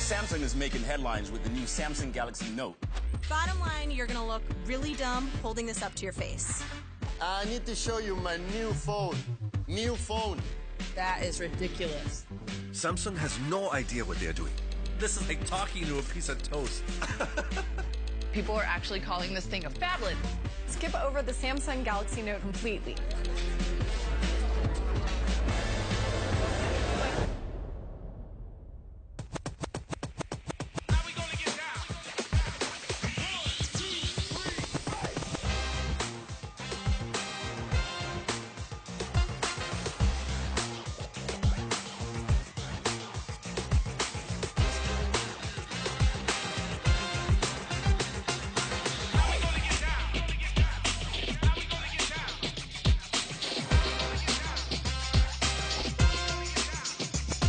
Samsung is making headlines with the new Samsung Galaxy Note. Bottom line, you're gonna look really dumb holding this up to your face. I need to show you my new phone. New phone. That is ridiculous. Samsung has no idea what they're doing. This is like talking to a piece of toast. People are actually calling this thing a phablet. Skip over the Samsung Galaxy Note completely.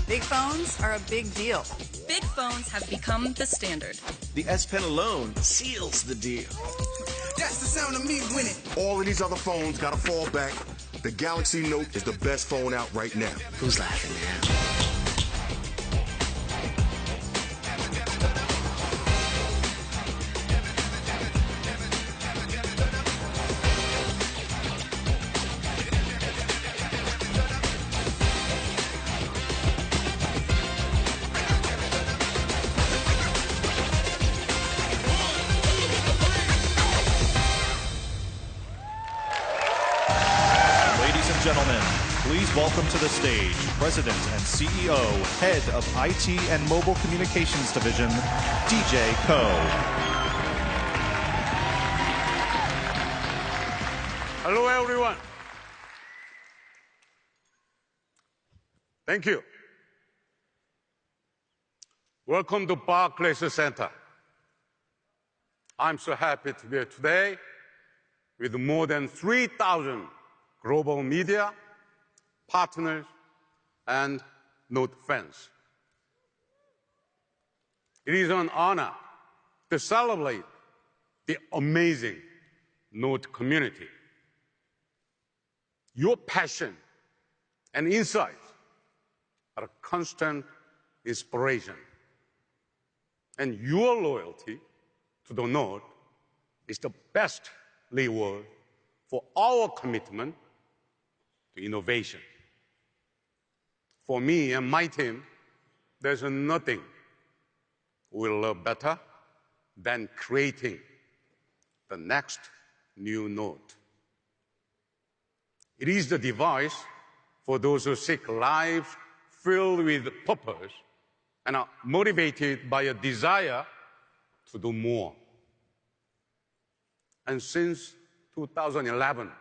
Big phones are a big deal. Big phones have become the standard. The S Pen alone seals the deal. That's the sound of me winning. All of these other phones gotta fall back. The Galaxy Note is the best phone out right now. Who's laughing now? Gentlemen, please welcome to the stage President and CEO, Head of IT and Mobile Communications Division, DJ Ko. Hello, everyone. Thank you. Welcome to Barclays Center. I'm so happy to be here today with more than 3,000 global media, partners, and Note fans. It is an honor to celebrate the amazing Note community. Your passion and insights are a constant inspiration. And your loyalty to the Note is the best reward for our commitment to innovation. For me and my team, there's nothing we love better than creating the next new Note. It is the device for those who seek lives filled with purpose and are motivated by a desire to do more. And since 2011,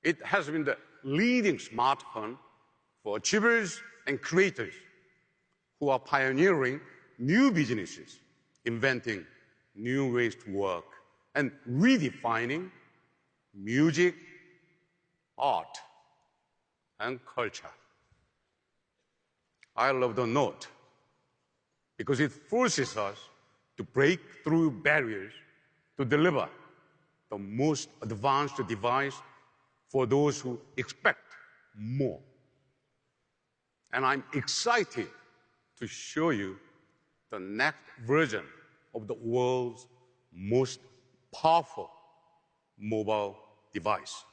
it has been the leading smartphone for achievers and creators who are pioneering new businesses, inventing new ways to work, and redefining music, art, and culture. I love the Note because it forces us to break through barriers to deliver the most advanced device for those who expect more. And I'm excited to show you the next version of the world's most powerful mobile device.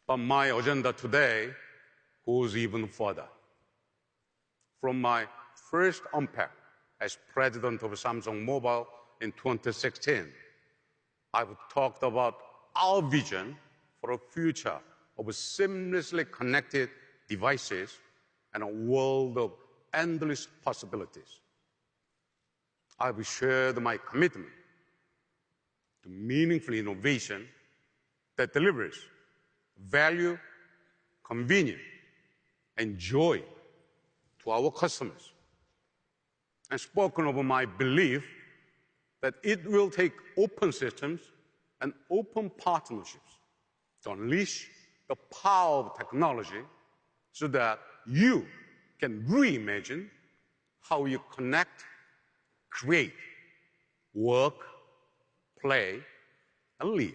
But my agenda today goes even further. From my first unpacked as president of Samsung Mobile in 2016, I've talked about our vision for a future of seamlessly connected devices and a world of endless possibilities. I've shared my commitment to meaningful innovation that delivers value, convenience, and joy to our customers, and spoken of my belief that it will take open systems and open partnerships to unleash the power of technology so that you can reimagine how you connect, create, work, play, and live.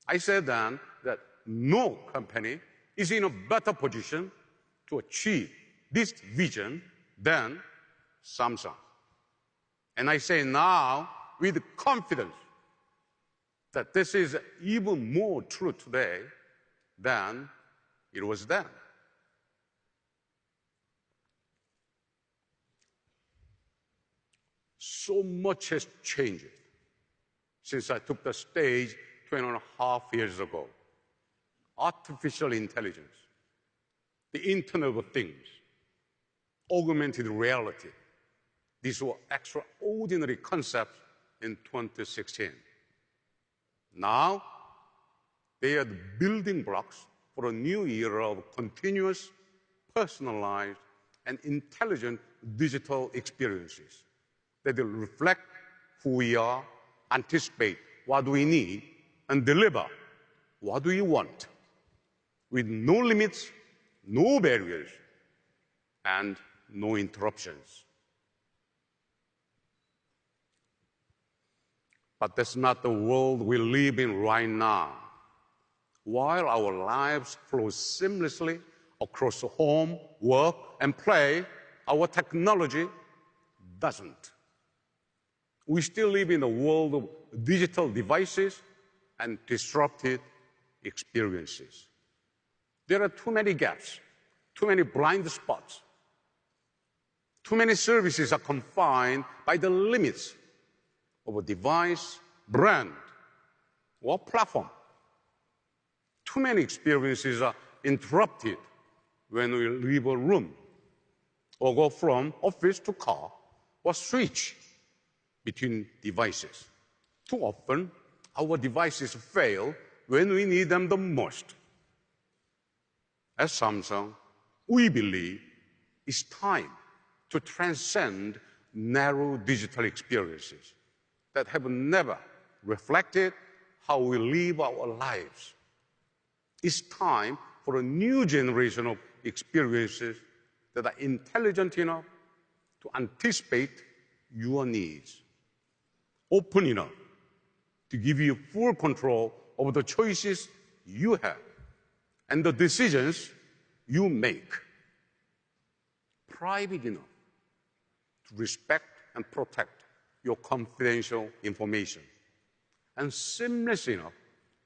I said then that no company is in a better position to achieve this vision than Samsung. And I say now with confidence that this is even more true today than it was then. So much has changed since I took the stage 2.5 years ago. Artificial intelligence, the Internet of Things, augmented reality. These were extraordinary concepts in 2016. Now, they are the building blocks for a new era of continuous, personalized, and intelligent digital experiences that will reflect who we are, anticipate what we need, and deliver what we want, with no limits, no barriers, and no interruptions. But that's not the world we live in right now. While our lives flow seamlessly across home, work, and play, our technology doesn't. We still live in a world of digital devices and disrupted experiences. There are too many gaps, too many blind spots. Too many services are confined by the limits of a device, brand, or platform. Too many experiences are interrupted when we leave a room or go from office to car or switch between devices. Too often, our devices fail when we need them the most. At Samsung, we believe it's time to transcend narrow digital experiences that have never reflected how we live our lives. It's time for a new generation of experiences that are intelligent enough to anticipate your needs, open enough to give you full control over the choices you have and the decisions you make, private enough to respect and protect your confidential information, and seamless enough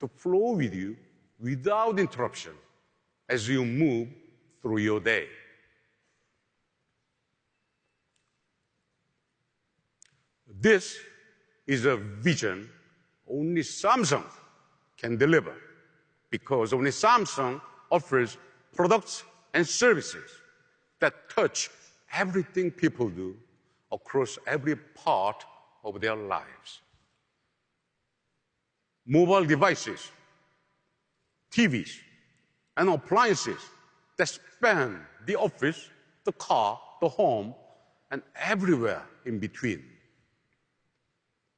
to flow with you without interruption as you move through your day. This is a vision only Samsung can deliver, because only Samsung offers products and services that touch everything people do across every part of their lives. Mobile devices, TVs, and appliances that span the office, the car, the home, and everywhere in between,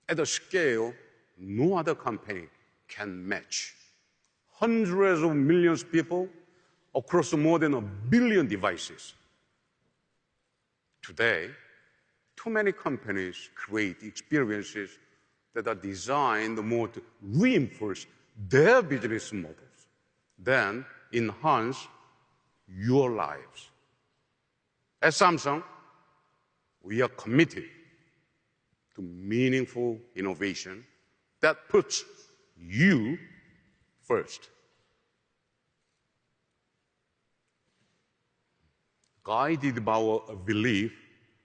at a scale no other company can match. Hundreds of millions of people across more than 1 billion devices. Today, too many companies create experiences that are designed more to reinforce their business models than enhance your lives. At Samsung, we are committed to meaningful innovation that puts you first. Guided by our belief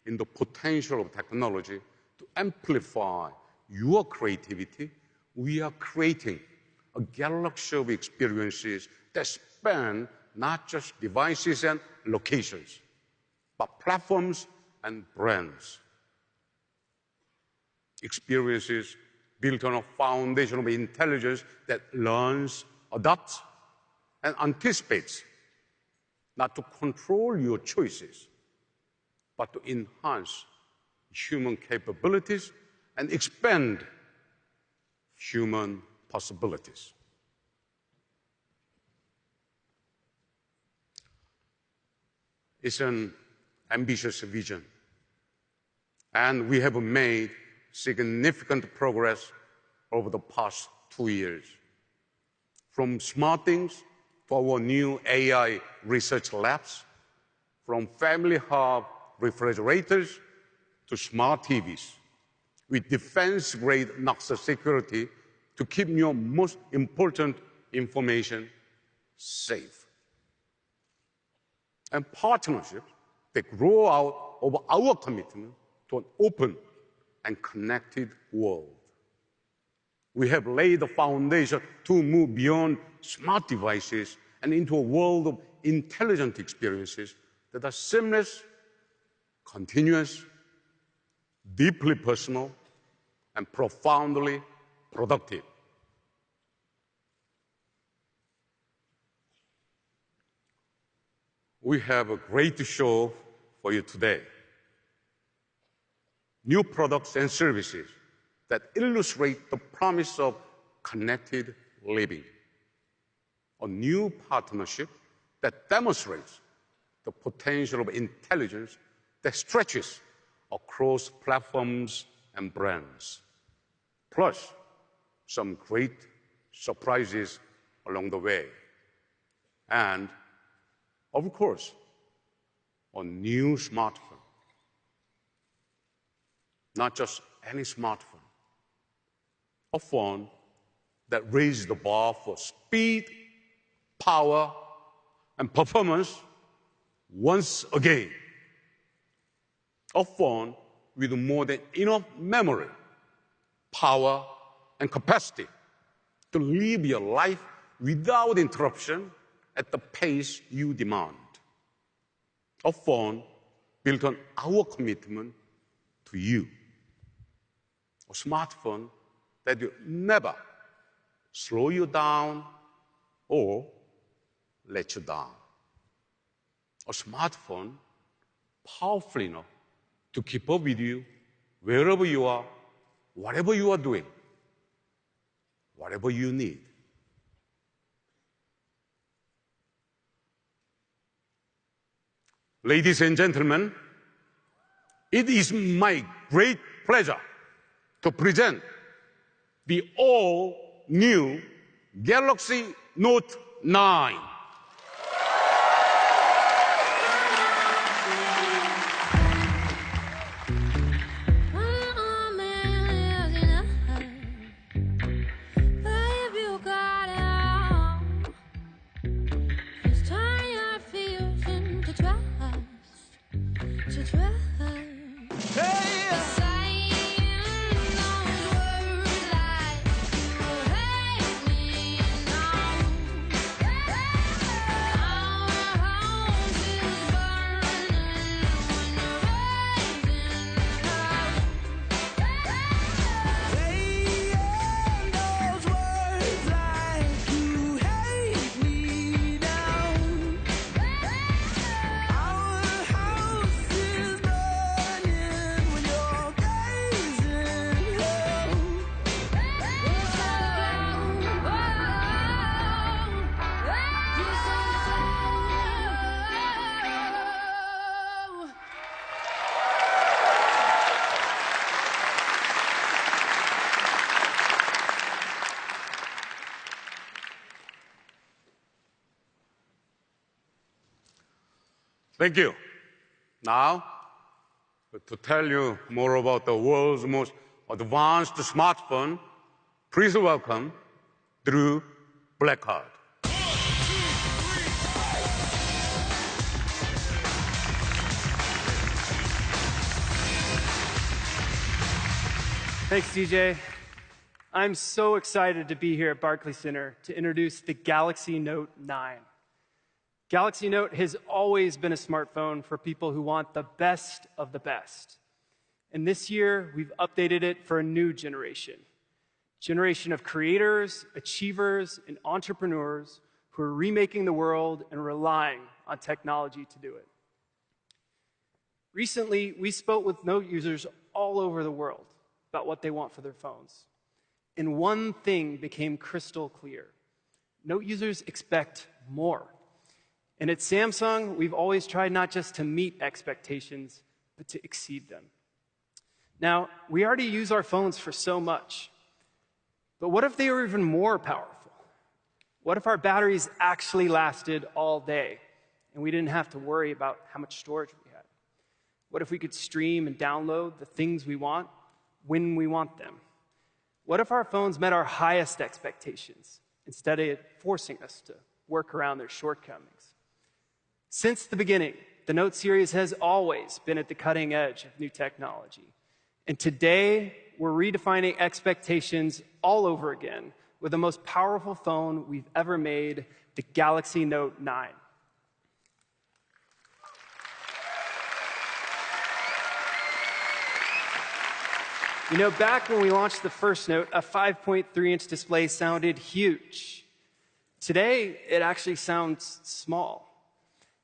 in the potential of technology to amplify your creativity, we are creating a galaxy of experiences that span not just devices and locations, but platforms and brands. Experiences built on a foundation of intelligence that learns, adapts, and anticipates, not to control your choices, but to enhance human capabilities and expand human possibilities. It's an ambitious vision, and we have made significant progress over the past 2 years. From smart things to our new AI research labs, from family hub refrigerators to smart TVs, with defense-grade Nox security to keep your most important information safe. And partnerships that grow out of our commitment to an open and connected world. We have laid the foundation to move beyond smart devices and into a world of intelligent experiences that are seamless, continuous, deeply personal, and profoundly productive. We have a great show for you today. New products and services that illustrate the promise of connected living. A new partnership that demonstrates the potential of intelligence that stretches across platforms and brands. Plus, some great surprises along the way. And, of course, a new smartphone. Not just any smartphone. A phone that raises the bar for speed, power, and performance once again. A phone with more than enough memory, power, and capacity to live your life without interruption at the pace you demand. A phone built on our commitment to you. A smartphone that will never slow you down or let you down. A smartphone powerful enough to keep up with you wherever you are, whatever you are doing, whatever you need. Ladies and gentlemen, it is my great pleasure to present the all-new Galaxy Note 9. Thank you. Now, to tell you more about the world's most advanced smartphone, please welcome Drew Blackheart. Thanks, DJ. I'm so excited to be here at Barclays Center to introduce the Galaxy Note 9. Galaxy Note has always been a smartphone for people who want the best of the best. And this year, we've updated it for a new generation of creators, achievers, and entrepreneurs who are remaking the world and relying on technology to do it. Recently, we spoke with Note users all over the world about what they want for their phones. And one thing became crystal clear. Note users expect more. And at Samsung, we've always tried not just to meet expectations, but to exceed them. Now, we already use our phones for so much. But what if they were even more powerful? What if our batteries actually lasted all day and we didn't have to worry about how much storage we had? What if we could stream and download the things we want when we want them? What if our phones met our highest expectations instead of forcing us to work around their shortcomings? Since the beginning, the Note series has always been at the cutting edge of new technology. And today, we're redefining expectations all over again with the most powerful phone we've ever made, the Galaxy Note 9. You know, back when we launched the first Note, a 5.3-inch display sounded huge. Today, it actually sounds small.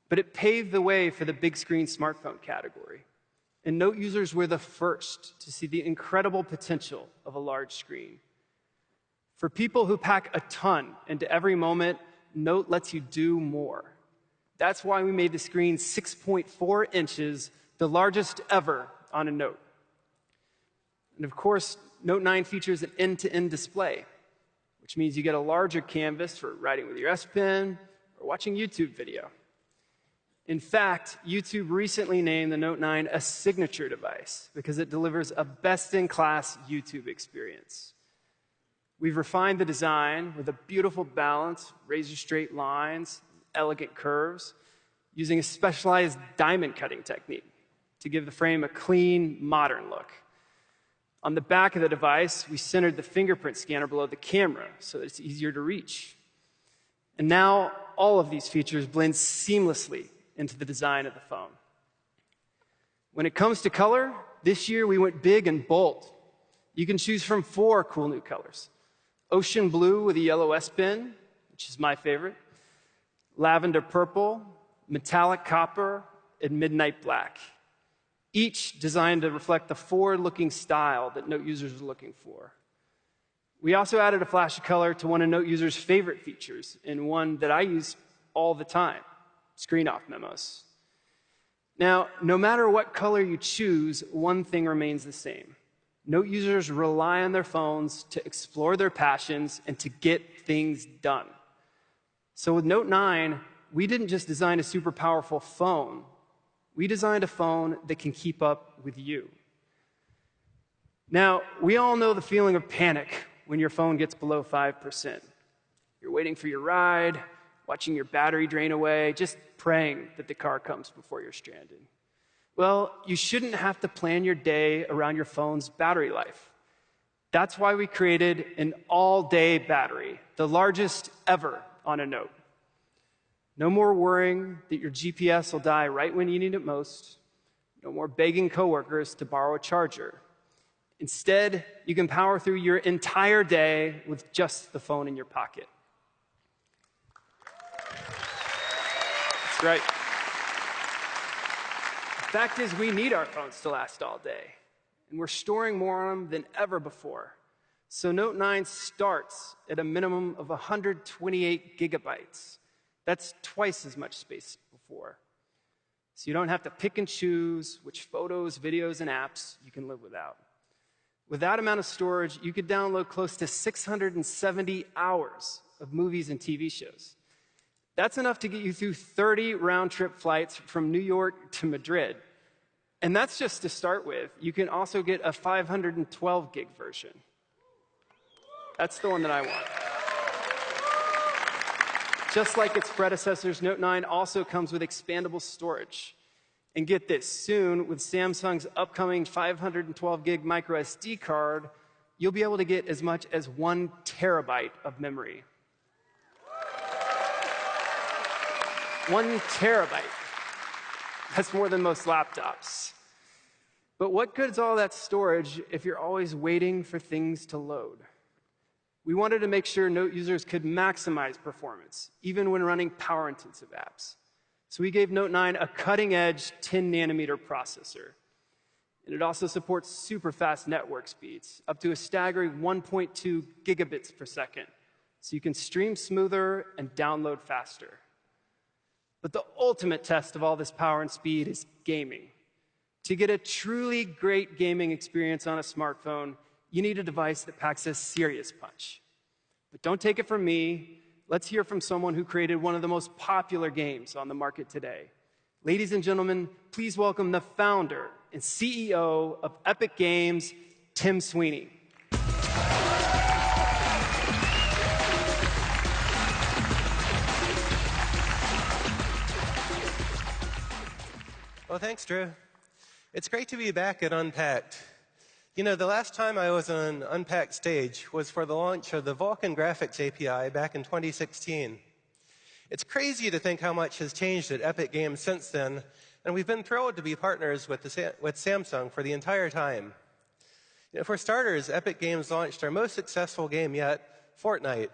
But it paved the way for the big screen smartphone category. And Note users were the first to see the incredible potential of a large screen. For people who pack a ton into every moment, Note lets you do more. That's why we made the screen 6.4 inches, the largest ever on a Note. And of course, Note 9 features an end-to-end display, which means you get a larger canvas for writing with your S Pen or watching YouTube video. In fact, YouTube recently named the Note 9 a signature device because it delivers a best-in-class YouTube experience. We've refined the design with a beautiful balance, razor-straight lines, elegant curves, using a specialized diamond cutting technique to give the frame a clean, modern look. On the back of the device, we centered the fingerprint scanner below the camera so that it's easier to reach. And now, all of these features blend seamlessly into the design of the phone. When it comes to color, this year we went big and bold. You can choose from 4 cool new colors. Ocean blue with a yellow S Pen, which is my favorite, lavender purple, metallic copper, and midnight black. Each designed to reflect the forward-looking style that Note users are looking for. We also added a flash of color to one of Note users' favorite features, and one that I use all the time: screen-off memos. Now, no matter what color you choose, one thing remains the same. Note users rely on their phones to explore their passions and to get things done. So with Note 9, we didn't just design a super powerful phone. We designed a phone that can keep up with you. Now, we all know the feeling of panic when your phone gets below 5%. You're waiting for your ride, watching your battery drain away, just praying that the car comes before you're stranded. Well, you shouldn't have to plan your day around your phone's battery life. That's why we created an all-day battery, the largest ever on a Note. No more worrying that your GPS will die right when you need it most. No more begging coworkers to borrow a charger. Instead, you can power through your entire day with just the phone in your pocket. That's right. The fact is, we need our phones to last all day, and we're storing more on them than ever before. So Note 9 starts at a minimum of 128 gigabytes. That's twice as much space before. So you don't have to pick and choose which photos, videos, and apps you can live without. With that amount of storage, you could download close to 670 hours of movies and TV shows. That's enough to get you through 30 round-trip flights from New York to Madrid. And that's just to start with. You can also get a 512 gig version. That's the one that I want. Just like its predecessors, Note 9 also comes with expandable storage. And get this, soon, with Samsung's upcoming 512 gig micro SD card, you'll be able to get as much as 1 terabyte of memory. 1 terabyte. That's more than most laptops. But what good is all that storage if you're always waiting for things to load? We wanted to make sure Note users could maximize performance, even when running power-intensive apps. So we gave Note 9 a cutting-edge 10-nanometer processor. And it also supports super-fast network speeds, up to a staggering 1.2 gigabits per second. So you can stream smoother and download faster. But the ultimate test of all this power and speed is gaming. To get a truly great gaming experience on a smartphone, you need a device that packs a serious punch. But don't take it from me. let's hear from someone who created one of the most popular games on the market today. Ladies and gentlemen, please welcome the founder and CEO of Epic Games, Tim Sweeney. Well, thanks, Drew. It's great to be back at Unpacked. You know, the last time I was on an Unpacked stage was for the launch of the Vulkan Graphics API back in 2016. It's crazy to think how much has changed at Epic Games since then, and we've been thrilled to be partners with Samsung for the entire time. You know, for starters, Epic Games launched our most successful game yet, Fortnite.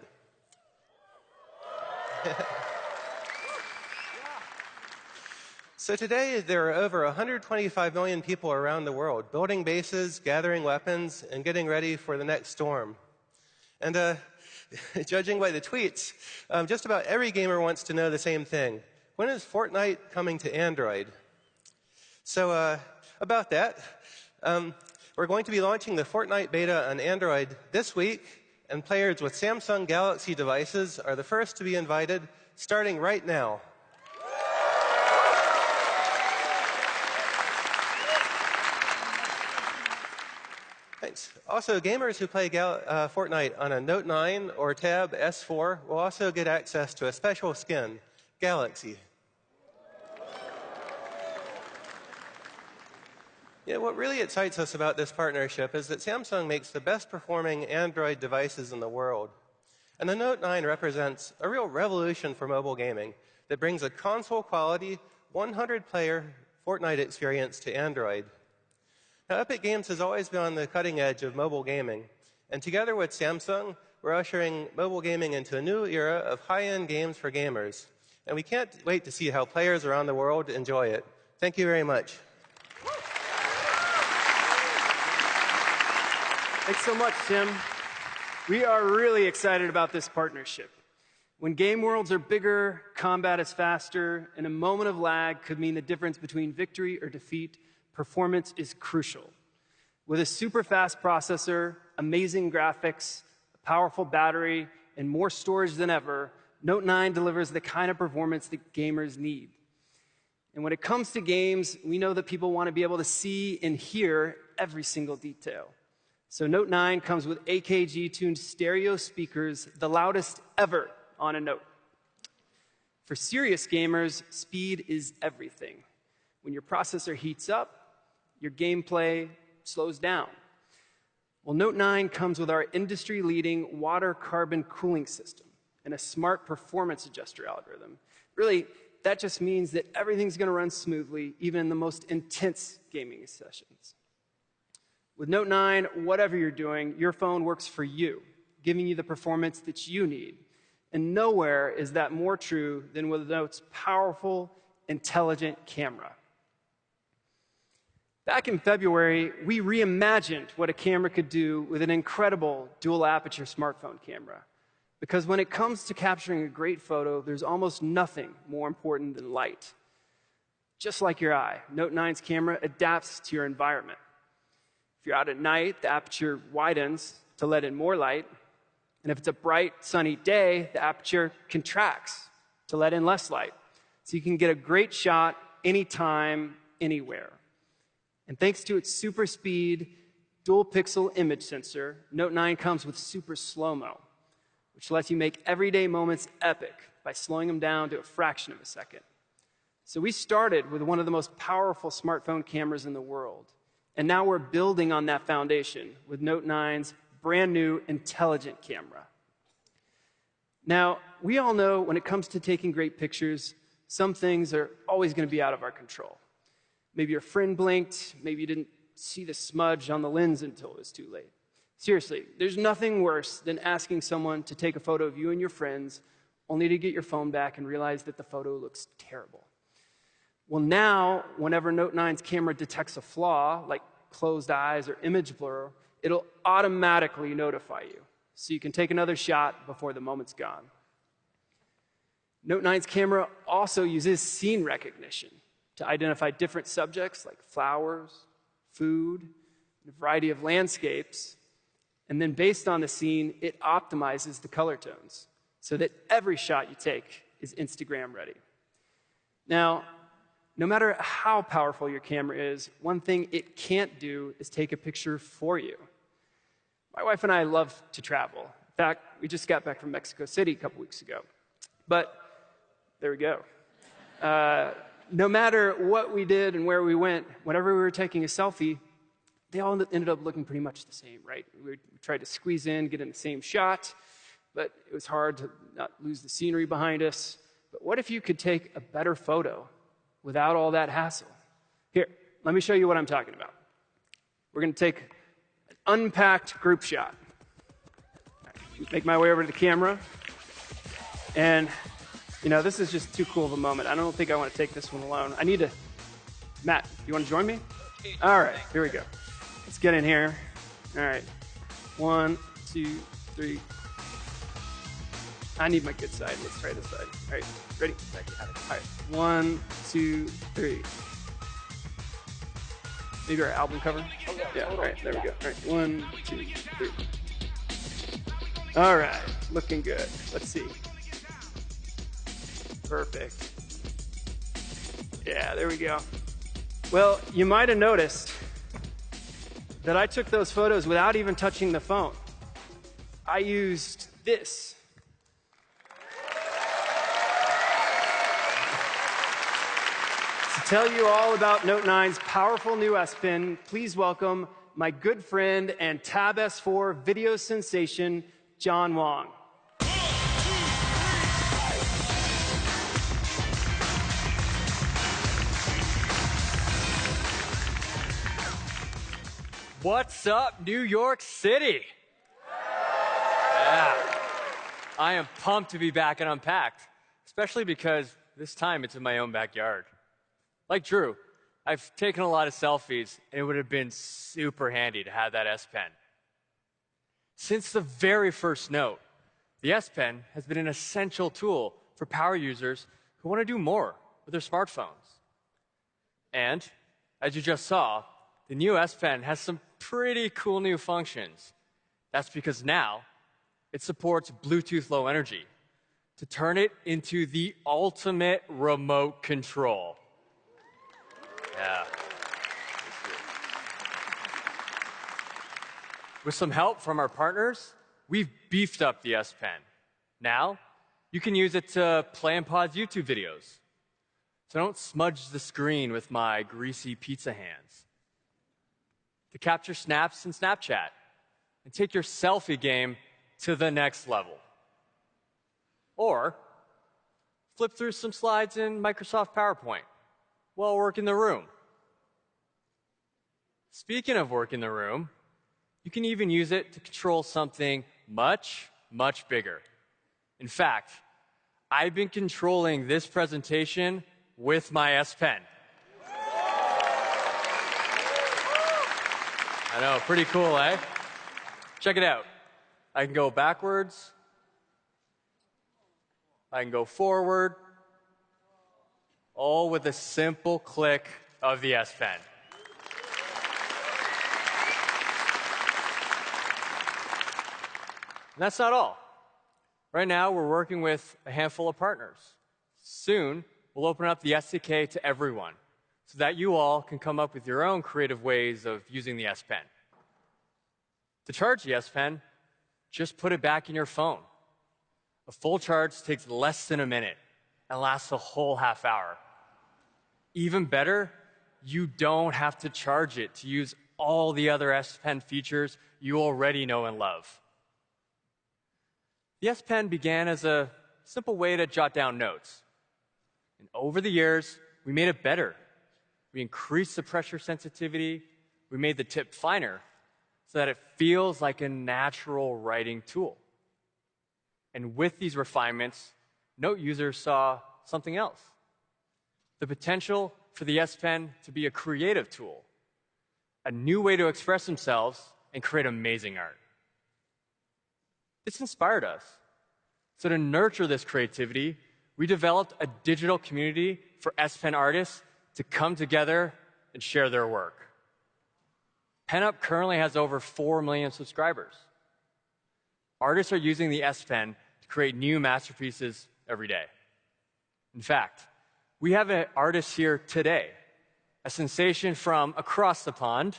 So today, there are over 125 million people around the world building bases, gathering weapons, and getting ready for the next storm. And judging by the tweets, just about every gamer wants to know the same thing. When is Fortnite coming to Android? So about that, we're going to be launching the Fortnite beta on Android this week, and players with Samsung Galaxy devices are the first to be invited, starting right now. Thanks. Also, gamers who play Fortnite on a Note9 or Tab S4 will also get access to a special skin, Galaxy. Yeah, what really excites us about this partnership is that Samsung makes the best performing Android devices in the world. And the Note 9 represents a real revolution for mobile gaming that brings a console quality 100-player Fortnite experience to Android. Now, Epic Games has always been on the cutting edge of mobile gaming, and together with Samsung, we're ushering mobile gaming into a new era of high-end games for gamers. And we can't wait to see how players around the world enjoy it. Thank you very much. Thanks so much, Tim. We are really excited about this partnership. When game worlds are bigger, combat is faster, and a moment of lag could mean the difference between victory or defeat, performance is crucial. With a super fast processor, amazing graphics, a powerful battery, and more storage than ever, Note 9 delivers the kind of performance that gamers need. And when it comes to games, we know that people want to be able to see and hear every single detail. So Note 9 comes with AKG-tuned stereo speakers, the loudest ever on a Note. For serious gamers, speed is everything. When your processor heats up, your gameplay slows down. Well, Note 9 comes with our industry-leading water carbon cooling system and a smart performance adjuster algorithm. Really, that just means that everything's going to run smoothly, even in the most intense gaming sessions. With Note 9, whatever you're doing, your phone works for you, giving you the performance that you need. And nowhere is that more true than with Note's powerful, intelligent camera. Back in February, we reimagined what a camera could do with an incredible dual-aperture smartphone camera. Because when it comes to capturing a great photo, there's almost nothing more important than light. Just like your eye, Note 9's camera adapts to your environment. If you're out at night, the aperture widens to let in more light. And if it's a bright, sunny day, the aperture contracts to let in less light. So you can get a great shot anytime, anywhere. And thanks to its super speed, dual pixel image sensor, Note 9 comes with super slow-mo, which lets you make everyday moments epic by slowing them down to a fraction of a second. So we started with one of the most powerful smartphone cameras in the world. And now we're building on that foundation with Note 9's brand new intelligent camera. Now, we all know when it comes to taking great pictures, some things are always going to be out of our control. Maybe your friend blinked, maybe you didn't see the smudge on the lens until it was too late. Seriously, there's nothing worse than asking someone to take a photo of you and your friends, only to get your phone back and realize that the photo looks terrible. Well, now, whenever Note 9's camera detects a flaw, like closed eyes or image blur, it'll automatically notify you, so you can take another shot before the moment's gone. Note 9's camera also uses scene recognition to identify different subjects like flowers, food, and a variety of landscapes. And then based on the scene, it optimizes the color tones. so that every shot you take is Instagram ready. Now, no matter how powerful your camera is, one thing it can't do is take a picture for you. My wife and I love to travel. In fact, we just got back from Mexico City a couple weeks ago. But there we go. No matter what we did and where we went, whenever we were taking a selfie, they all ended up looking pretty much the same, right? We tried to squeeze in, get in the same shot, but it was hard to not lose the scenery behind us. But what if you could take a better photo without all that hassle? Here, let me show you what I'm talking about. We're going to take an unpacked group shot. Make my way over to the camera. And, you know, this is just too cool of a moment. I don't think I want to take this one alone. I need to... Matt, you want to join me? All right, here we go. Let's get in here. All right. 1, 2, 3. I need my good side. Let's try this side. All right, ready? All right, 1, 2, 3. Maybe our album cover? Yeah, all right, there we go. All right, 1, 2, 3. All right, looking good. Let's see. Perfect. Yeah, there we go. Well, you might have noticed that I took those photos without even touching the phone. I used this. To tell you all about Note9's powerful new S Pen, please welcome my good friend and Tab S4 video sensation, John Wong. What's up, New York City? Yeah. I am pumped to be back and unpacked, especially because this time it's in my own backyard. Like Drew, I've taken a lot of selfies, and it would have been super handy to have that S Pen. Since the very first Note, the S Pen has been an essential tool for power users who want to do more with their smartphones. And, as you just saw, the new S Pen has some pretty cool new functions. That's because now it supports Bluetooth Low Energy to turn it into the ultimate remote control. Yeah. With some help from our partners, we've beefed up the S Pen. Now, you can use it to play and pause YouTube videos. So don't smudge the screen with my greasy pizza hands. To capture snaps in Snapchat and take your selfie game to the next level. Or flip through some slides in Microsoft PowerPoint while working the room. Speaking of work in the room, you can even use it to control something much, much bigger. In fact, I've been controlling this presentation with my S Pen. I know, pretty cool, eh? Check it out. I can go backwards. I can go forward. All with a simple click of the S Pen. And that's not all. Right now, we're working with a handful of partners. Soon, we'll open up the SDK to everyone so that you all can come up with your own creative ways of using the S Pen. To charge the S Pen, just put it back in your phone. A full charge takes less than a minute and lasts a whole half hour. Even better, you don't have to charge it to use all the other S Pen features you already know and love. The S Pen began as a simple way to jot down notes. And over the years, we made it better. We increased the pressure sensitivity. We made the tip finer so that it feels like a natural writing tool. And with these refinements, Note users saw something else. The potential for the S Pen to be a creative tool, a new way to express themselves and create amazing art. This inspired us. So to nurture this creativity, we developed a digital community for S Pen artists to come together and share their work. PenUp currently has over 4 million subscribers. Artists are using the S Pen to create new masterpieces every day. In fact, we have an artist here today, a sensation from across the pond.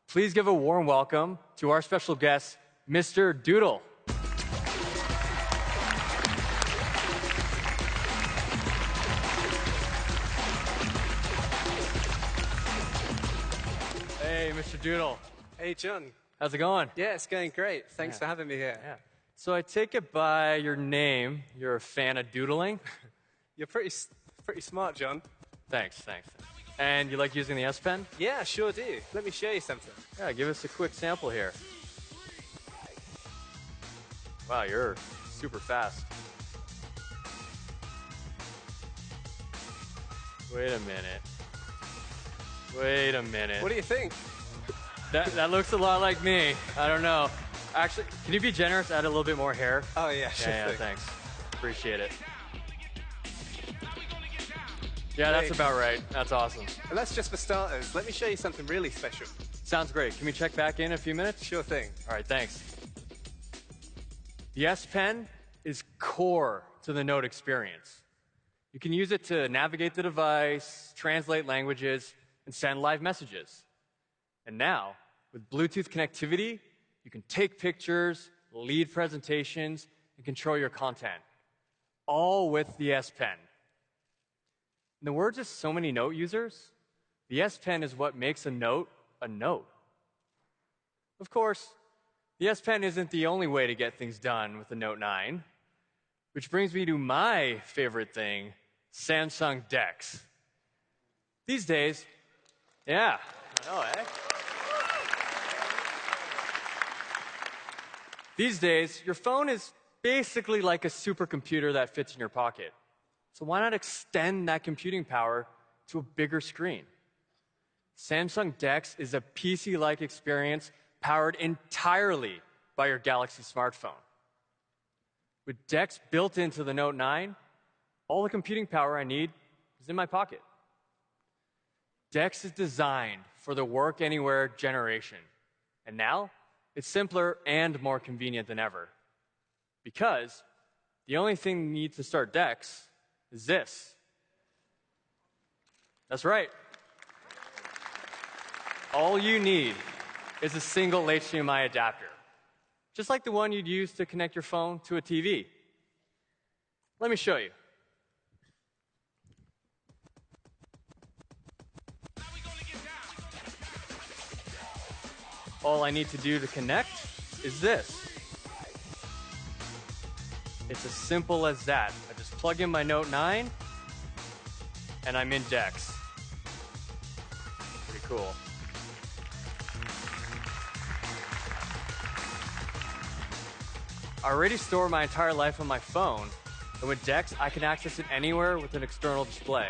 Please give a warm welcome to our special guest, Mr. Doodle. Hey, Mr. Doodle. Hey, John. How's it going? Yeah, it's going great. Thanks for having me here. Yeah. So I take it by your name, you're a fan of doodling? You're pretty smart, John. Thanks. And you like using the S Pen? Yeah, sure do. Let me show you something. Yeah, give us a quick sample here. Wow, you're super fast. Wait a minute. What do you think? That looks a lot like me. I don't know. Actually, can you be generous? Add a little bit more hair. Oh, yeah, sure. Yeah, thanks. Appreciate it. Yeah, that's about right. That's awesome. And that's just for starters. Let me show you something really special. Sounds great. Can we check back in a few minutes? Sure thing. All right, thanks. The S Pen is core to the Note experience. You can use it to navigate the device, translate languages, and send live messages. And now, with Bluetooth connectivity, you can take pictures, lead presentations, and control your content, all with the S Pen. In the words of so many Note users, the S Pen is what makes a Note a Note. Of course, the S Pen isn't the only way to get things done with the Note 9, which brings me to my favorite thing, Samsung DeX. These days, yeah, I know, eh? These days, your phone is basically like a supercomputer that fits in your pocket. So why not extend that computing power to a bigger screen? Samsung DeX is a PC-like experience powered entirely by your Galaxy smartphone. With DeX built into the Note 9, all the computing power I need is in my pocket. DeX is designed for the work-anywhere generation. And now, it's simpler and more convenient than ever. Because the only thing you need to start DeX is this. That's right. All you need is a single HDMI adapter, just like the one you'd use to connect your phone to a TV. Let me show you. All I need to do to connect is this. It's as simple as that. I just plug in my Note 9, and I'm in DeX. Pretty cool. I already store my entire life on my phone, and with DeX, I can access it anywhere with an external display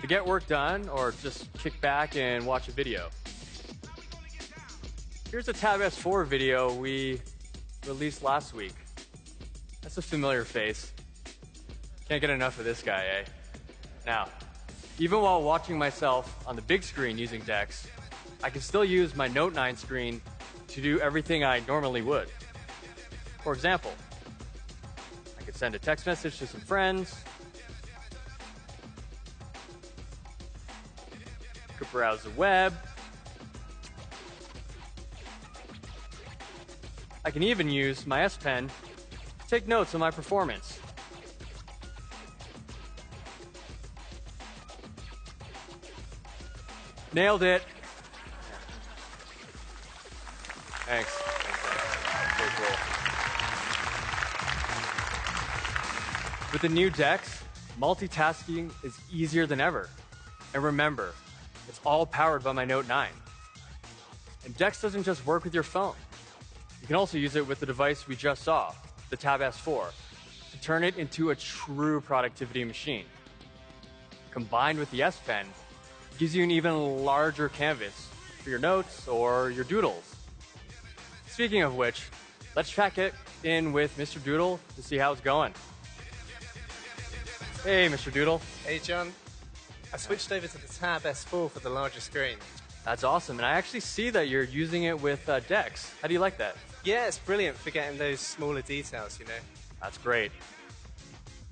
to get work done or just kick back and watch a video. Here's a Tab S4 video we released last week. That's a familiar face. Can't get enough of this guy, eh? Now, even while watching myself on the big screen using DeX, I can still use my Note 9 screen to do everything I normally would. For example, I could send a text message to some friends, could browse the web, I can even use my S Pen to take notes on my performance. Nailed it. Thanks. Very cool. With the new DeX, multitasking is easier than ever. And remember, it's all powered by my Note 9. And DeX doesn't just work with your phone. You can also use it with the device we just saw, the Tab S4, to turn it into a true productivity machine. Combined with the S Pen, it gives you an even larger canvas for your notes or your doodles. Speaking of which, let's check it in with Mr. Doodle to see how it's going. Hey, Mr. Doodle. Hey, John. I switched over to the Tab S4 for the larger screen. That's awesome. And I actually see that you're using it with Dex. How do you like that? Yeah, it's brilliant for getting those smaller details, you know. That's great.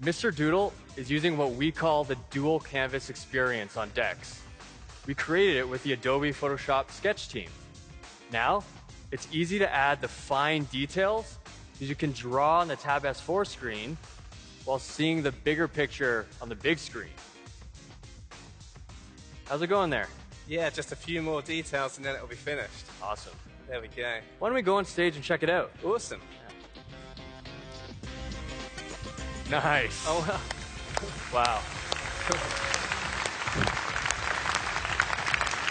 Mr. Doodle is using what we call the dual canvas experience on Dex. We created it with the Adobe Photoshop Sketch team. Now, it's easy to add the fine details because you can draw on the Tab S4 screen while seeing the bigger picture on the big screen. How's it going there? Yeah, just a few more details and then it'll be finished. Awesome. There we go. Why don't we go on stage and check it out? Awesome. Nice. Oh, wow.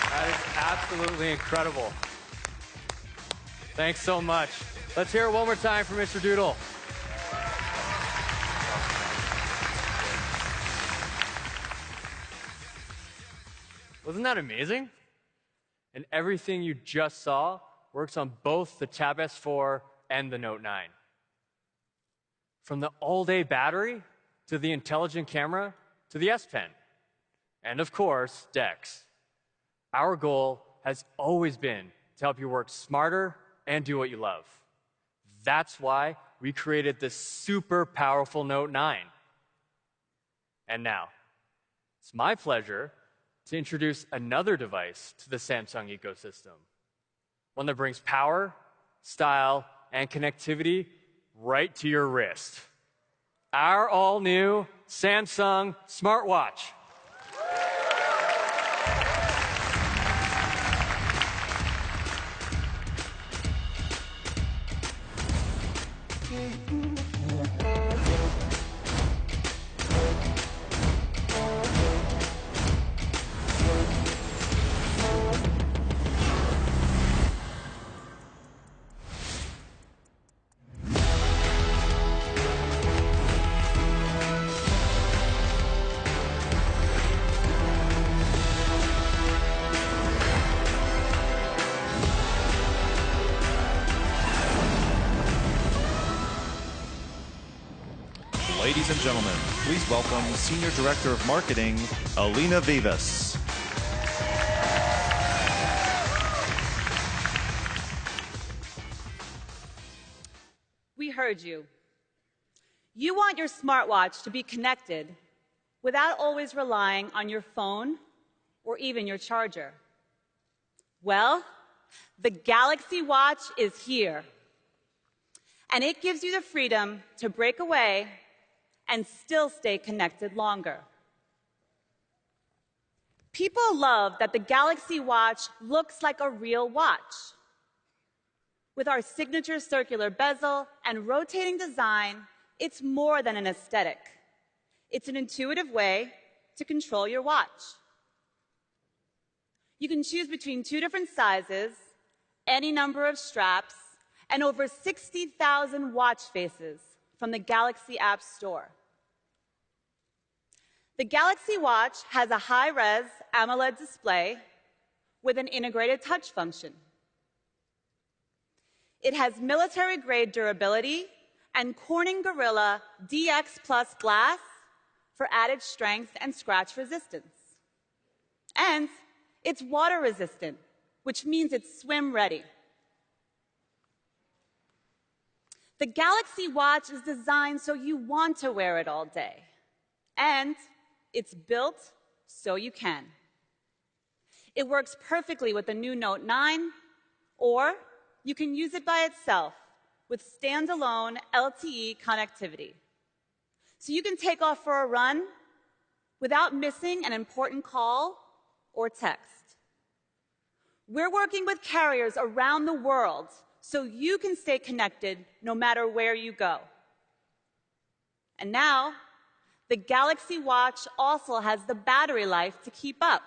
That is absolutely incredible. Thanks so much. Let's hear it one more time for Mr. Doodle. Wasn't that amazing? And everything you just saw works on both the Tab S4 and the Note 9. From the all-day battery, to the intelligent camera, to the S Pen. And of course, Dex. Our goal has always been to help you work smarter and do what you love. That's why we created this super powerful Note 9. And now, it's my pleasure to introduce another device to the Samsung ecosystem. One that brings power, style, and connectivity right to your wrist. Our all-new Samsung smartwatch. Ladies and gentlemen, please welcome Senior Director of Marketing, Alina Vivas. We heard you. You want your smartwatch to be connected without always relying on your phone or even your charger. Well, the Galaxy Watch is here. And it gives you the freedom to break away and still stay connected longer. People love that the Galaxy Watch looks like a real watch. With our signature circular bezel and rotating design, it's more than an aesthetic. It's an intuitive way to control your watch. You can choose between 2 different sizes, any number of straps, and over 60,000 watch faces from the Galaxy App Store. The Galaxy Watch has a high-res AMOLED display with an integrated touch function. It has military-grade durability and Corning Gorilla DX Plus glass for added strength and scratch resistance. And it's water-resistant, which means it's swim-ready. The Galaxy Watch is designed so you want to wear it all day. And it's built so you can. It works perfectly with the new Note 9, or you can use it by itself with standalone LTE connectivity. So you can take off for a run without missing an important call or text. We're working with carriers around the world so you can stay connected no matter where you go. And now, the Galaxy Watch also has the battery life to keep up.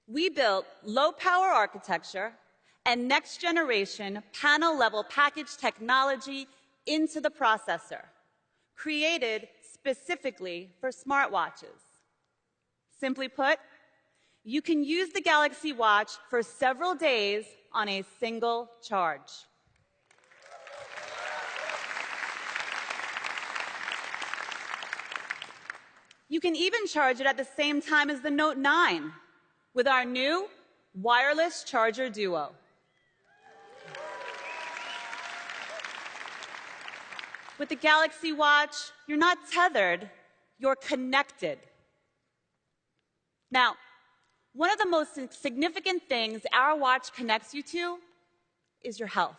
We built low-power architecture and next-generation panel-level package technology into the processor, created specifically for smartwatches. Simply put, you can use the Galaxy Watch for several days on a single charge. You can even charge it at the same time as the Note 9, with our new wireless charger duo. With the Galaxy Watch, you're not tethered, you're connected. Now, one of the most significant things our watch connects you to is your health.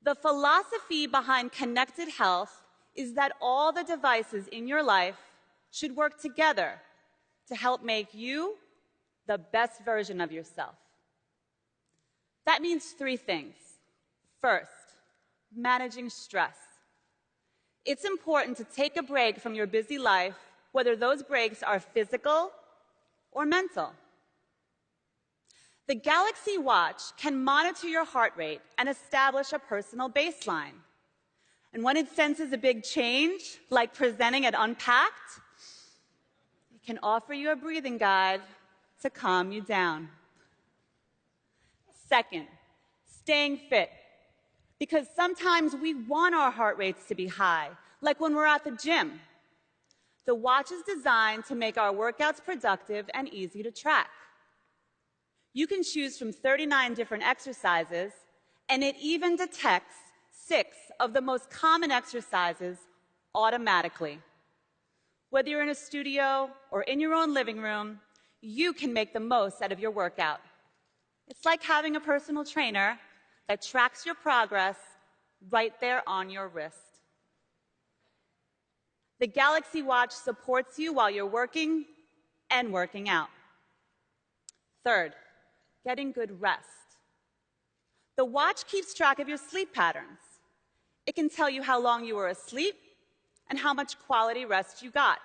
The philosophy behind connected health is that all the devices in your life should work together to help make you the best version of yourself. That means three things. First, managing stress. It's important to take a break from your busy life, whether those breaks are physical or mental. The Galaxy Watch can monitor your heart rate and establish a personal baseline. And when it senses a big change, like presenting at Unpacked, it can offer you a breathing guide to calm you down. Second, staying fit. Because sometimes we want our heart rates to be high, like when we're at the gym. The watch is designed to make our workouts productive and easy to track. You can choose from 39 different exercises, and it even detects 6 of the most common exercises automatically. Whether you're in a studio or in your own living room, you can make the most out of your workout. It's like having a personal trainer that tracks your progress right there on your wrist. The Galaxy Watch supports you while you're working and working out. Third, getting good rest. The watch keeps track of your sleep patterns. It can tell you how long you were asleep and how much quality rest you got.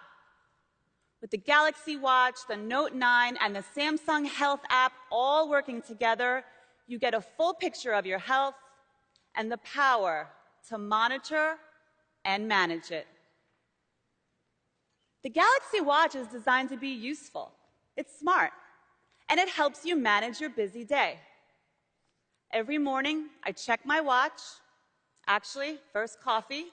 With the Galaxy Watch, the Note9, and the Samsung Health app all working together, you get a full picture of your health and the power to monitor and manage it. The Galaxy Watch is designed to be useful. It's smart, and it helps you manage your busy day. Every morning, I check my watch. Actually, first coffee.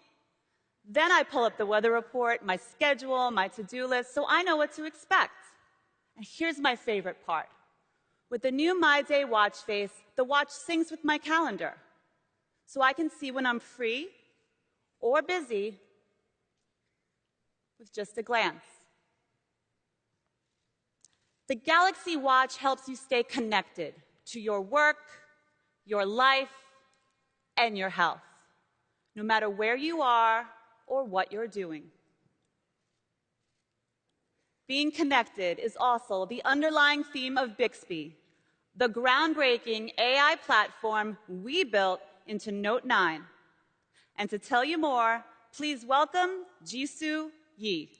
Then I pull up the weather report, my schedule, my to-do list, so I know what to expect. And here's my favorite part. With the new My Day watch face, the watch syncs with my calendar, so I can see when I'm free or busy with just a glance. The Galaxy Watch helps you stay connected to your work, your life, and your health, no matter where you are or what you're doing. Being connected is also the underlying theme of Bixby, the groundbreaking AI platform we built into Note9. And to tell you more, please welcome Jisoo Yi.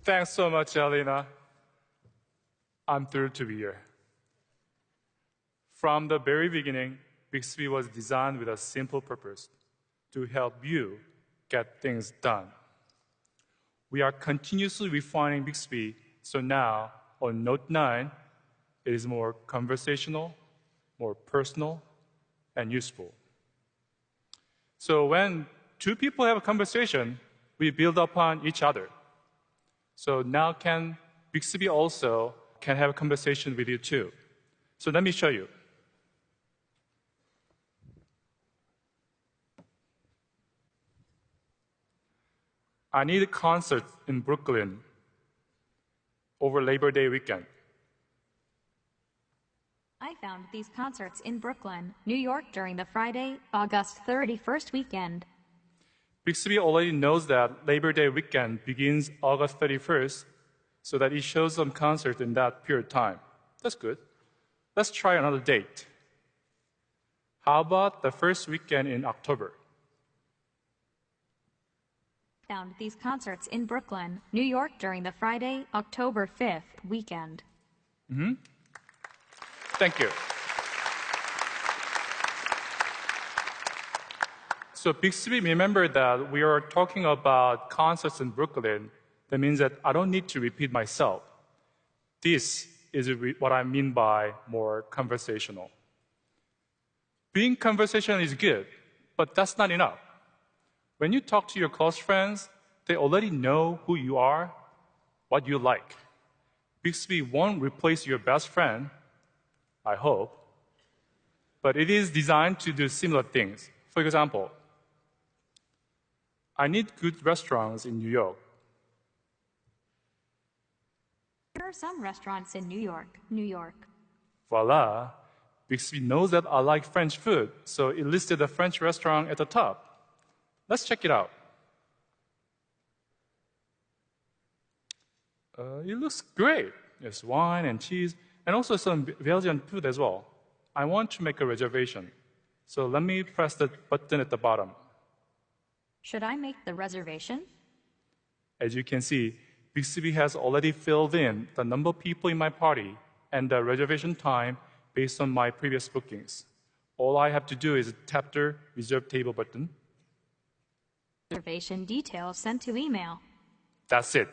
Thanks so much, Alina. I'm thrilled to be here. From the very beginning, Bixby was designed with a simple purpose: to help you get things done. We are continuously refining Bixby, so now on Note9, it is more conversational, more personal, and useful. So when two people have a conversation, we build upon each other. So now Bixby also can have a conversation with you too. So let me show you. I need a concert in Brooklyn over Labor Day weekend. I found these concerts in Brooklyn, New York during the Friday, August 31st weekend. Bixby already knows that Labor Day weekend begins August 31st, so that it shows some concerts in that period of time. That's good. Let's try another date. How about the first weekend in October? Found these concerts in Brooklyn, New York during the Friday, October 5th weekend. Thank you. So Bixby, remember that we are talking about concerts in Brooklyn. That means that I don't need to repeat myself. This is what I mean by more conversational. Being conversational is good, but that's not enough. When you talk to your close friends, they already know who you are, what you like. Bixby won't replace your best friend, I hope, but it is designed to do similar things. For example, I need good restaurants in New York. Here are some restaurants in New York, New York. Voila! Bixby knows that I like French food, so it listed a French restaurant at the top. Let's check it out. It looks great. There's wine and cheese, and also some Belgian food as well. I want to make a reservation, so let me press the button at the bottom. Should I make the reservation? As you can see, Bixby has already filled in the number of people in my party and the reservation time based on my previous bookings. All I have to do is tap the Reserve Table button. Reservation details sent to email. That's it.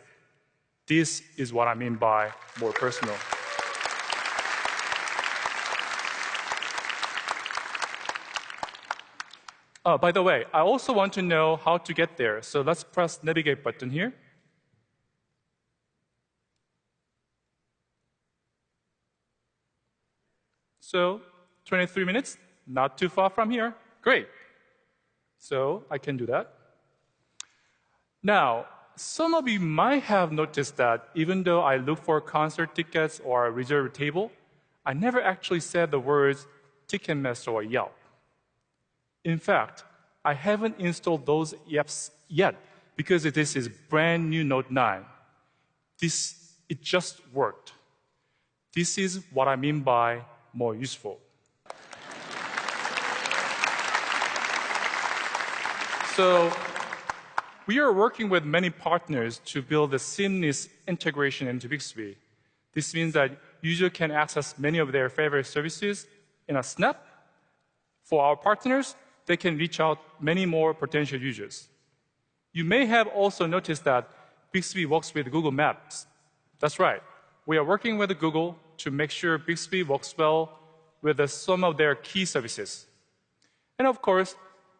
This is what I mean by more personal. By the way, I also want to know how to get there, so let's press Navigate button here. So, 23 minutes, not too far from here. Great. So, I can do that. Now, some of you might have noticed that even though I look for concert tickets or a reserved table, I never actually said the words Ticketmaster or Yelp. In fact, I haven't installed those apps yet because this is brand new Note9. It just worked. This is what I mean by more useful. So, we are working with many partners to build a seamless integration into Bixby. This means that users can access many of their favorite services in a snap. For our partners, they can reach out many more potential users. You may have also noticed that Bixby works with Google Maps. That's right. We are working with Google to make sure Bixby works well with some of their key services. And of course,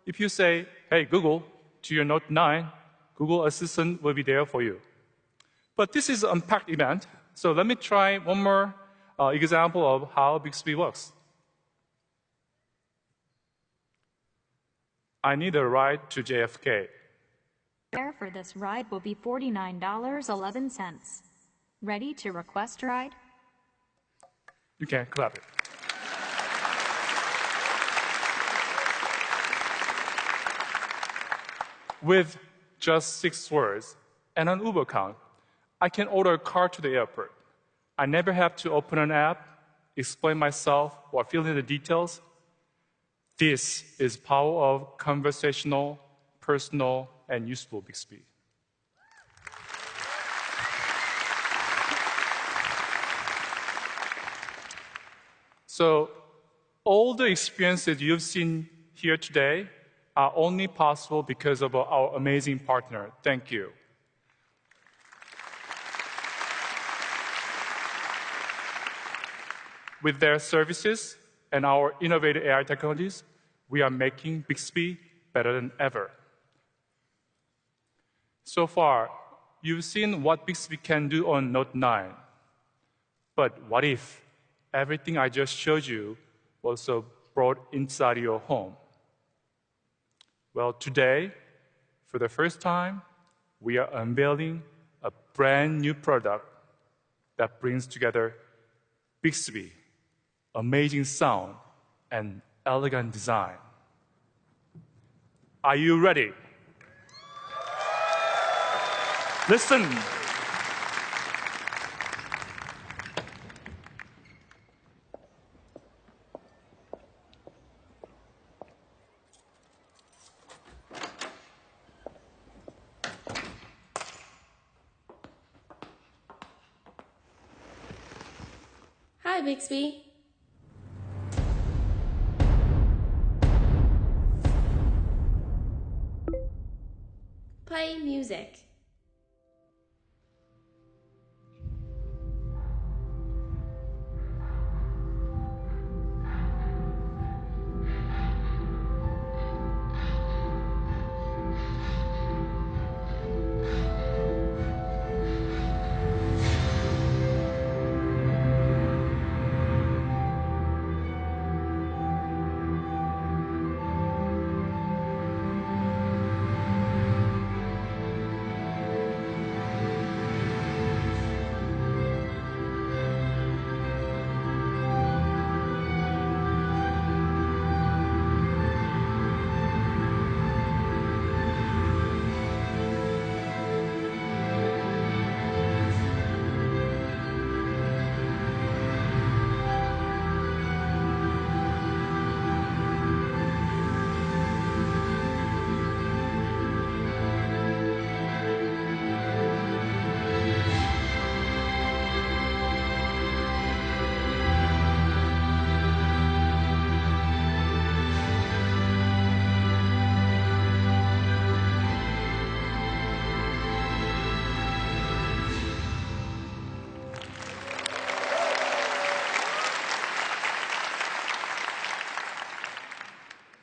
if you say, hey, Google, to your Note9, Google Assistant will be there for you. But this is an unpacked event, so let me try one more example of how Bixby works. I need a ride to JFK. Fare for this ride will be $49.11. Ready to request ride? You can clap it. With just 6 words and an Uber account, I can order a car to the airport. I never have to open an app, explain myself, or fill in the details. This is power of conversational, personal, and useful Bixby. So, all the experiences you've seen here today are only possible because of our amazing partner. Thank you. With their services and our innovative AI technologies, we are making Bixby better than ever. So far, you've seen what Bixby can do on Note9. But what if everything I just showed you was also brought inside your home? Well, today, for the first time, we are unveiling a brand new product that brings together Bixby, amazing sound, and elegant design. Are you ready? Listen. Hi, Bixby. Play music.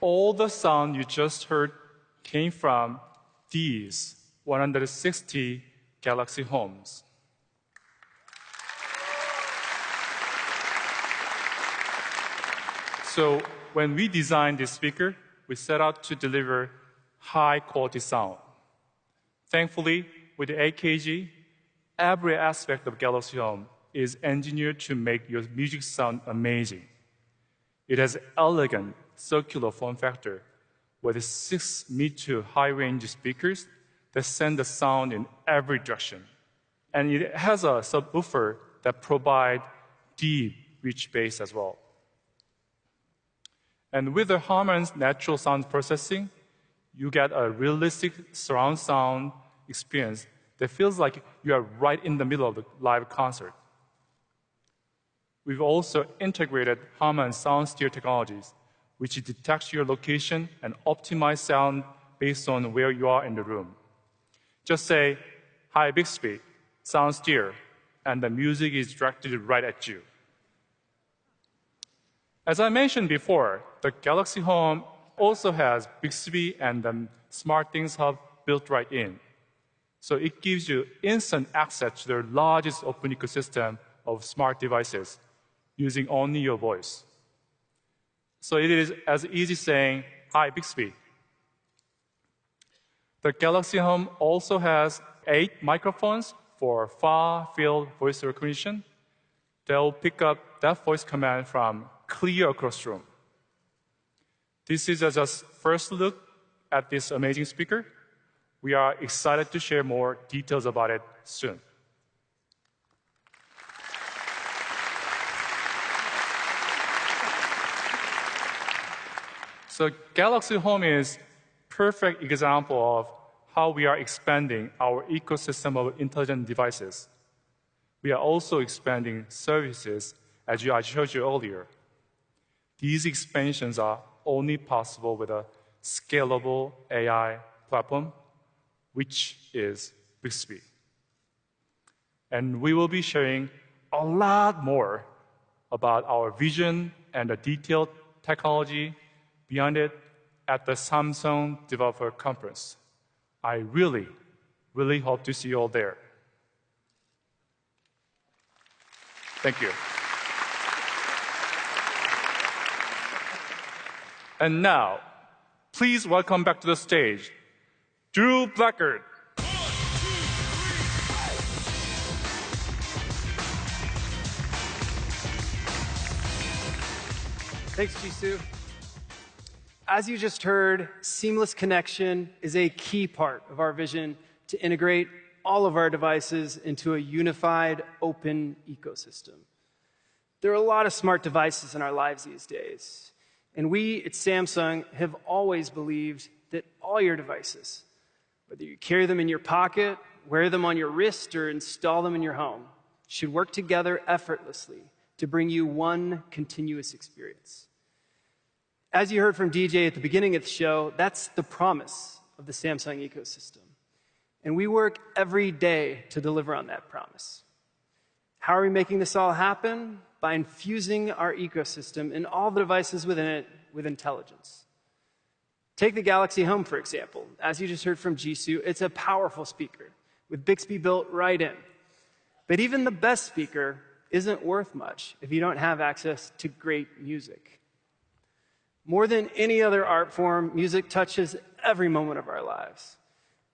all the sound you just heard came from these 160 Galaxy Homes. So when we designed this speaker, we set out to deliver high-quality sound. Thankfully, with the AKG, every aspect of Galaxy Home is engineered to make your music sound amazing. It has elegant circular form factor with 6 mid to high-range speakers that send the sound in every direction. And it has a subwoofer that provides deep, rich bass as well. And with the Harman's natural sound processing, you get a realistic surround sound experience that feels like you are right in the middle of the live concert. We've also integrated Harman sound steer technologies, which detects your location and optimize sound based on where you are in the room. Just say, "Hi, Bixby, sound steer," and the music is directed right at you. As I mentioned before, the Galaxy Home also has Bixby and the SmartThings Hub built right in. So it gives you instant access to the largest open ecosystem of smart devices using only your voice. So it is as easy saying, "Hi, Bixby." The Galaxy Home also has 8 microphones for far-field voice recognition. They'll pick up that voice command from clear across the room. This is just first look at this amazing speaker. We are excited to share more details about it soon. So Galaxy Home is a perfect example of how we are expanding our ecosystem of intelligent devices. We are also expanding services, as I showed you earlier. These expansions are only possible with a scalable AI platform, which is Bixby. And we will be sharing a lot more about our vision and the detailed technology beyond it at the Samsung Developer Conference. I really, really hope to see you all there. Thank you. And now, please welcome back to the stage, Drew Blackard. Thanks, Jisoo. As you just heard, seamless connection is a key part of our vision to integrate all of our devices into a unified, open ecosystem. There are a lot of smart devices in our lives these days. And we at Samsung have always believed that all your devices, whether you carry them in your pocket, wear them on your wrist, or install them in your home, should work together effortlessly to bring you one continuous experience. As you heard from DJ at the beginning of the show, that's the promise of the Samsung ecosystem. And we work every day to deliver on that promise. How are we making this all happen? By infusing our ecosystem and all the devices within it with intelligence. Take the Galaxy Home, for example. As you just heard from Jisoo, it's a powerful speaker with Bixby built right in. But even the best speaker isn't worth much if you don't have access to great music. More than any other art form, music touches every moment of our lives.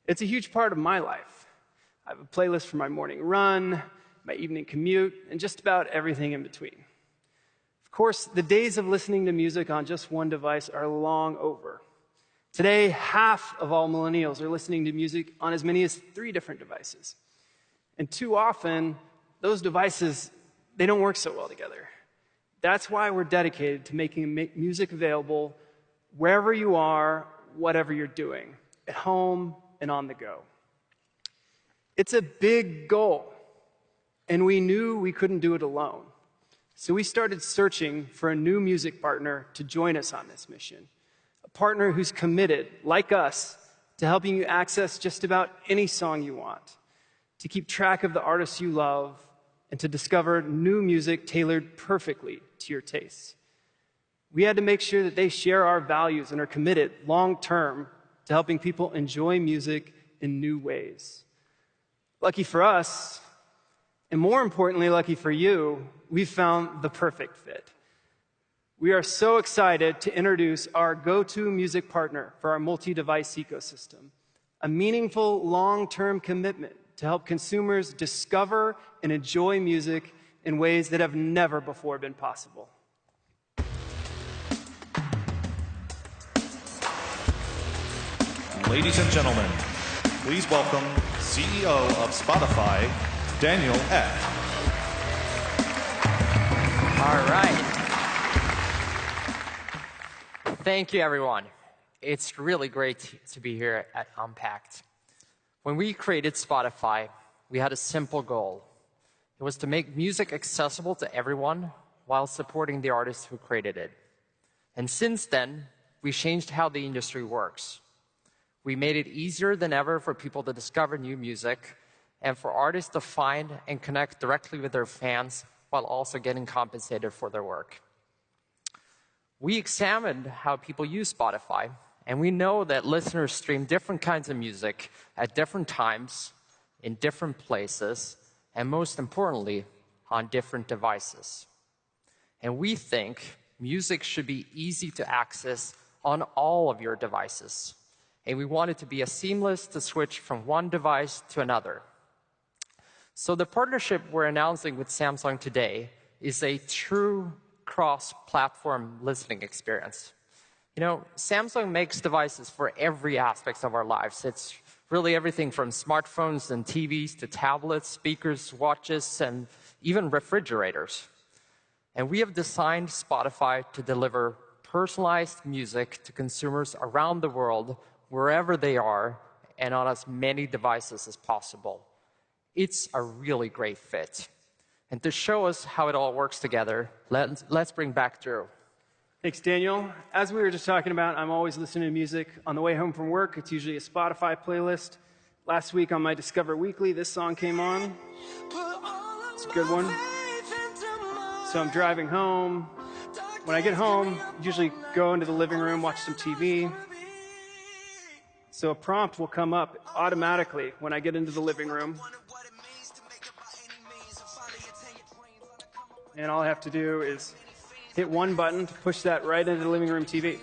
It's a huge part of my life. I have a playlist for my morning run, my evening commute, and just about everything in between. Of course, the days of listening to music on just one device are long over. Today, half of all millennials are listening to music on as many as 3 different devices. And too often, those devices, they don't work so well together. That's why we're dedicated to making music available wherever you are, whatever you're doing, at home and on the go. It's a big goal. And we knew we couldn't do it alone. So we started searching for a new music partner to join us on this mission. A partner who's committed, like us, to helping you access just about any song you want, to keep track of the artists you love, and to discover new music tailored perfectly to your tastes. We had to make sure that they share our values and are committed long-term to helping people enjoy music in new ways. Lucky for us, and more importantly, lucky for you, we found the perfect fit. We are so excited to introduce our go-to music partner for our multi-device ecosystem, a meaningful long-term commitment to help consumers discover and enjoy music in ways that have never before been possible. Ladies and gentlemen, please welcome CEO of Spotify, Daniel Ek. All right. Thank you, everyone. It's really great to be here at Unpacked. When we created Spotify, we had a simple goal. It was to make music accessible to everyone while supporting the artists who created it. And since then, we changed how the industry works. We made it easier than ever for people to discover new music and for artists to find and connect directly with their fans while also getting compensated for their work. We examined how people use Spotify, and we know that listeners stream different kinds of music at different times, in different places, and most importantly, on different devices. And we think music should be easy to access on all of your devices. And we want it to be as seamless to switch from one device to another. So the partnership we're announcing with Samsung today is a true cross-platform listening experience. You know, Samsung makes devices for every aspect of our lives. It's really everything from smartphones and TVs to tablets, speakers, watches, and even refrigerators. And we have designed Spotify to deliver personalized music to consumers around the world, wherever they are, and on as many devices as possible. It's a really great fit. And to show us how it all works together, let's bring back Drew. Thanks, Daniel. As we were just talking about, I'm always listening to music on the way home from work. It's usually a Spotify playlist. Last week on my Discover Weekly, this song came on. It's a good one. So I'm driving home. When I get home, I usually go into the living room, watch some TV. So a prompt will come up automatically when I get into the living room. And all I have to do is hit one button to push that right into the living room TV.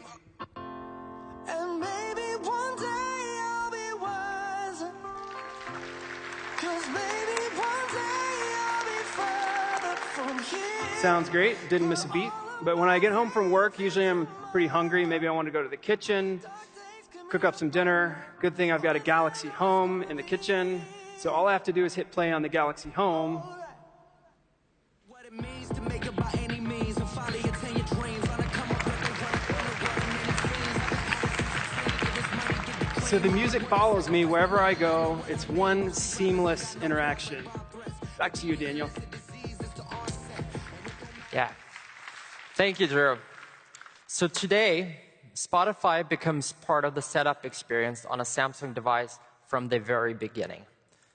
Sounds great, didn't miss a beat. But when I get home from work, usually I'm pretty hungry. Maybe I want to go to the kitchen, cook up some dinner. Good thing I've got a Galaxy Home in the kitchen. So all I have to do is hit play on the Galaxy Home. So the music follows me wherever I go. It's one seamless interaction. Back to you, Daniel. Yeah. Thank you, Drew. So today, Spotify becomes part of the setup experience on a Samsung device from the very beginning.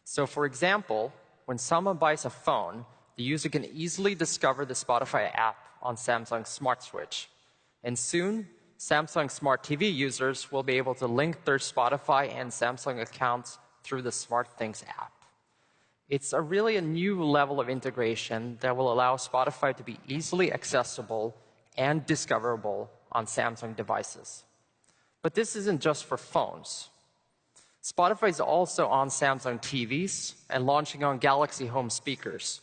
So for example, when someone buys a phone, the user can easily discover the Spotify app on Samsung's Smart Switch. And soon, Samsung Smart TV users will be able to link their Spotify and Samsung accounts through the SmartThings app. It's really a new level of integration that will allow Spotify to be easily accessible and discoverable on Samsung devices. But this isn't just for phones. Spotify is also on Samsung TVs and launching on Galaxy Home speakers.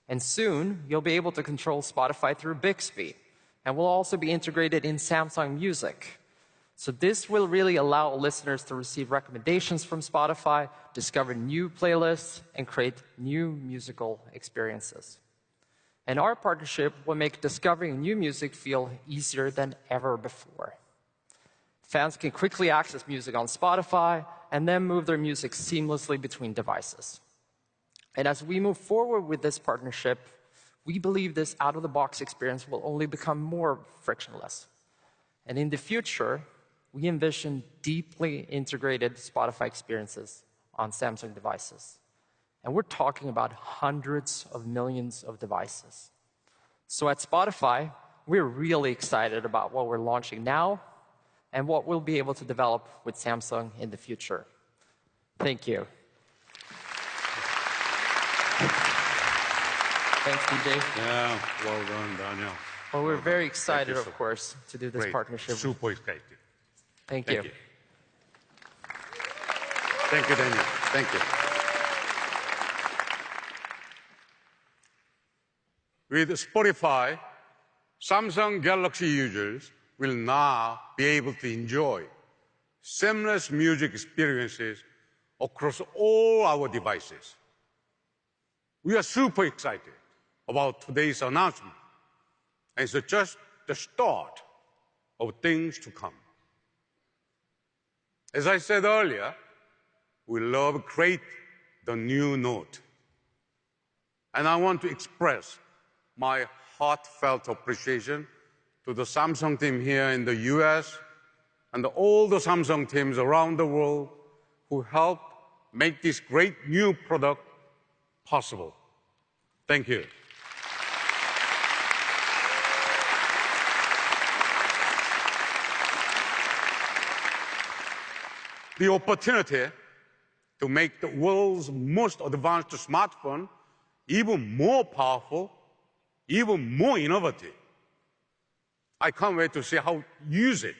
And soon, you'll be able to control Spotify through Bixby, and will also be integrated in Samsung Music. So this will really allow listeners to receive recommendations from Spotify, discover new playlists, and create new musical experiences. And our partnership will make discovering new music feel easier than ever before. Fans can quickly access music on Spotify and then move their music seamlessly between devices. And as we move forward with this partnership, we believe this out-of-the-box experience will only become more frictionless. And in the future, we envision deeply integrated Spotify experiences on Samsung devices. And we're talking about hundreds of millions of devices. So at Spotify, we're really excited about what we're launching now and what we'll be able to develop with Samsung in the future. Thank you. Thanks, DJ. Yeah, well done, Daniel. Well, we're very excited, of course, to do this Great. partnership. Super excited. Thank you. Thank you, Daniel. Thank you. With Spotify, Samsung Galaxy users will now be able to enjoy seamless music experiences across all our devices. We are super excited about today's announcement, and it's just the start of things to come. As I said earlier, we love to create the new Note. And I want to express my heartfelt appreciation to the Samsung team here in the US and all the Samsung teams around the world who helped make this great new product possible. Thank you. The opportunity to make the world's most advanced smartphone even more powerful, even more innovative. I can't wait to see how we use it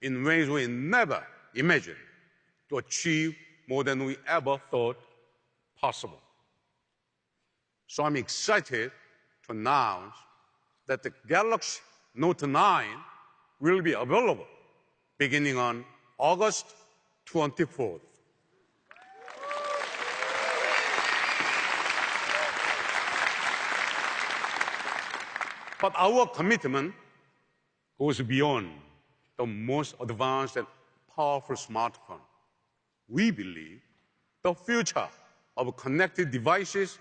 in ways we never imagined to achieve more than we ever thought possible. So I'm excited to announce that the Galaxy Note 9 will be available beginning on August 24th. But our commitment goes beyond the most advanced and powerful smartphone. We believe the future of connected devices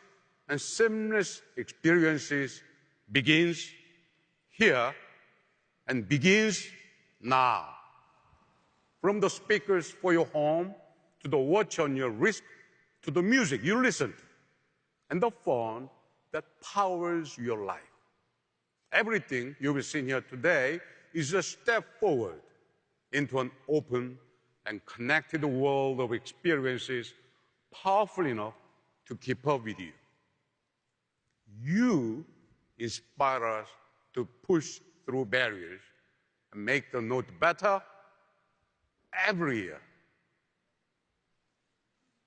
and seamless experiences begins here and begins now. From the speakers for your home, to the watch on your wrist, to the music you listen to, and the phone that powers your life. Everything you will see here today is a step forward into an open and connected world of experiences powerful enough to keep up with you. You inspire us to push through barriers and make the Note better every year.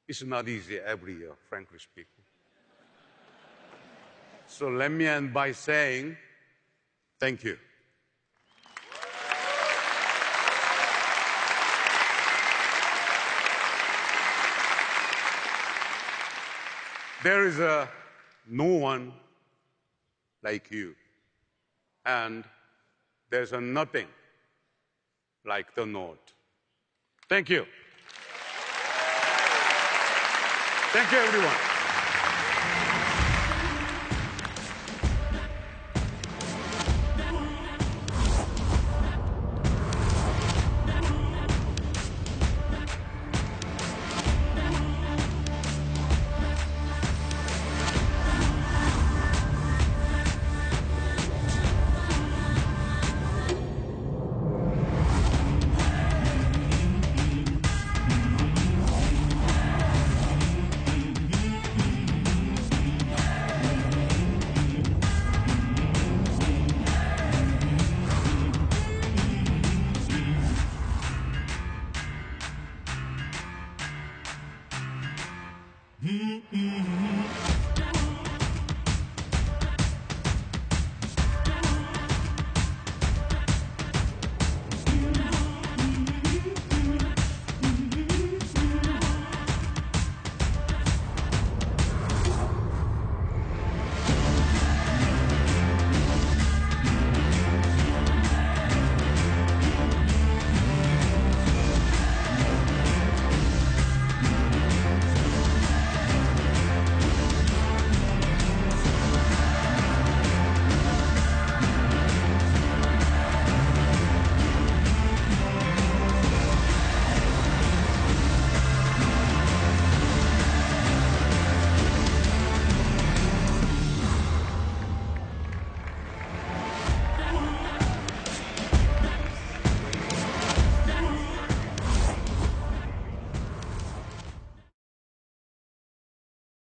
It's not easy every year, frankly speaking. So let me end by saying thank you. There is no one like you, and there's nothing like the Note. Thank you. Thank you, everyone.